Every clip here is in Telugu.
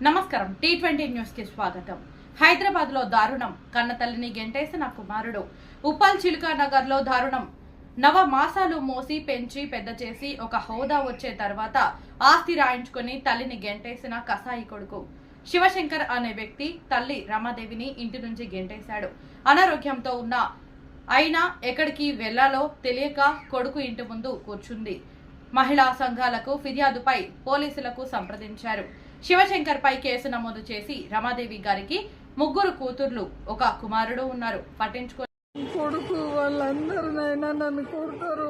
నమస్కారం. T20 న్యూస్ కి స్వాగతం. హైదరాబాద్ లో దారుణం. కన్నతల్లిని గెంటేసిన కుమారుడు. ఉప్పల్ చిలుకా నగర్ లో దారుణం. నవ మాసాలు మోసి పెంచి పెద్ద చేసి ఒక హోదా వచ్చే తర్వాత ఆస్తి రాయించుకుని తల్లిని గెంటేసిన కసాయి కొడుకు. శివశంకర్ అనే వ్యక్తి తల్లి రమాదేవిని ఇంటి నుంచి గెంటేశాడు. అనారోగ్యంతో ఉన్న అయినా ఎక్కడికి వెళ్లాలో తెలియక కొడుకు ఇంటి ముందు కూర్చుంది. మహిళా సంఘాలకు ఫిర్యాదుపై పోలీసులకు సంప్రదించారు. శివశంకర్ పై కేసు నమోదు చేసి రమాదేవి గారికి 3 కూతుర్లు 1 కుమారుడు ఉన్నారు. పట్టించుకో కొడుకు వాళ్ళందరినైనా నన్ను కొడతారు.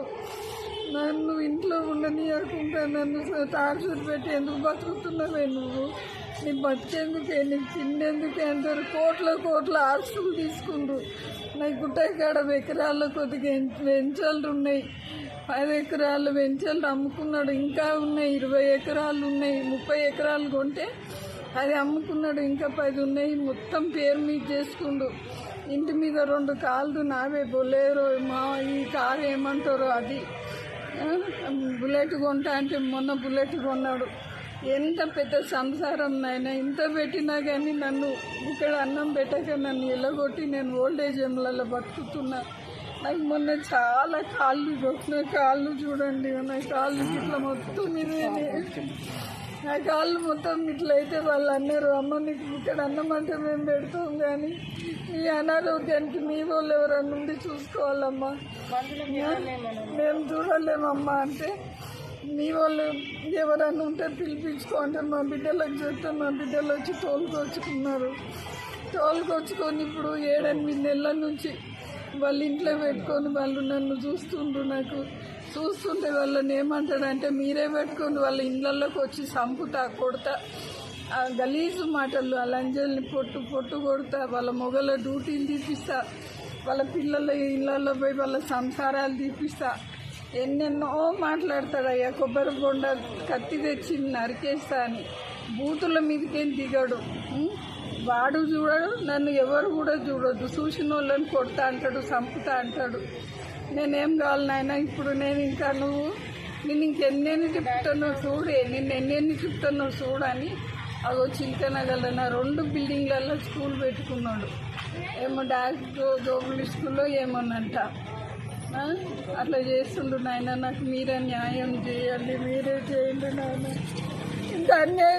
నన్ను ఇంట్లో ఉండనీయకుండా నన్ను టార్చర్ పెట్టి ఎందుకు బతుకుతున్నావే నువ్వు? నీ బతికేందుకే, నీ తిండేందుకే అంటారు. కోట్ల ఆస్తులు తీసుకుండ్రు. నాకు గుట్టకాడ ఎకరాల్లో కొద్దిగా వెంచలు ఉన్నాయి. 10 ఎకరాలు వెంచలు అమ్ముకున్నాడు. ఇంకా ఉన్నాయి, 20 ఎకరాలు ఉన్నాయి. 30 ఎకరాలు కొంటే అది అమ్ముకున్నాడు. ఇంకా 10 ఉన్నాయి. మొత్తం పేరు మీద చేసుకుండు. ఇంటి మీద 2 కార్లు నావే. బొలేరో మా ఈ కారు ఏమంటారో అది. బుల్లెట్ కొంటా అంటే మొన్న బుల్లెట్ కొన్నాడు. ఎంత పెద్ద సంసారం నాయన. ఇంత పెట్టినా కానీ నన్ను ఇక్కడ అన్నం పెట్టక నన్ను ఎల్లగొట్టి నేను ఓల్డేజ్ హోమ్లలో బతుకుతున్నా. నాకు మొన్న చాలా కాళ్ళు కొట్టిన కాళ్ళు చూడండి. నా కాళ్ళు ఇట్లా మొత్తం ఇదే. నా కాళ్ళు మొత్తం ఇట్లయితే వాళ్ళు అన్నారు, అమ్మ నీకు ఇక్కడ అన్నం అంటే మేము పెడతాం కానీ ఈ అనారోగ్యానికి మీ వాళ్ళు ఎవరన్నా ఉండి చూసుకోవాలమ్మా, మేము చూడలేమమ్మా అంటే మీ వాళ్ళు ఎవరన్నా ఉంటే పిలిపించుకో అంటే మా బిడ్డలకు చెప్తే మా బిడ్డలు వచ్చి తోలుకొచ్చుకున్నారు. తోలుకొచ్చుకొని ఇప్పుడు 7-8 నెలల నుంచి వాళ్ళ ఇంట్లో పెట్టుకొని వాళ్ళు నన్ను చూస్తుండ్రు. నాకు చూస్తుంటే వాళ్ళని ఏమంటాడంటే మీరే పెట్టుకొని వాళ్ళ ఇళ్ళల్లోకి వచ్చి చంపుతా, కొడతా, గలీజు మాటలు, ఆ లంజల్ని పొట్టు కొడతా, వాళ్ళ మొగల డ్యూటీలు తీపిస్తా, వాళ్ళ పిల్లల ఇళ్ళల్లో పోయి వాళ్ళ సంసారాలు తీపిస్తా, ఎన్నెన్నో మాట్లాడతాడయ్యా. కొబ్బరి బొండ కత్తి తెచ్చి నరికేస్తా అని బూతుల మీదకేం దిగాడు. వాడు చూడడు, నన్ను ఎవరు కూడా చూడొద్దు. చూసిన వాళ్ళని కొడతా అంటాడు, చంపుతా అంటాడు. నేనేం కావాలి నాయన? ఇప్పుడు నేను ఇంకా నేను ఇంకెన్నెన్ని చెప్తానో చూడే, నిన్ను ఎన్నెన్ని చెప్తానో చూడని అగో చిలకనగల నా 2 బిల్డింగ్లలో స్కూల్ పెట్టుకున్నాడు. ఏమో జోబుల్ స్కూల్లో ఏమోనంట. అట్లా చేస్తుండు నాయన. నాకు మీరే న్యాయం చేయాలి, మీరే చేయండి నాయన. ఇంత అన్యాయం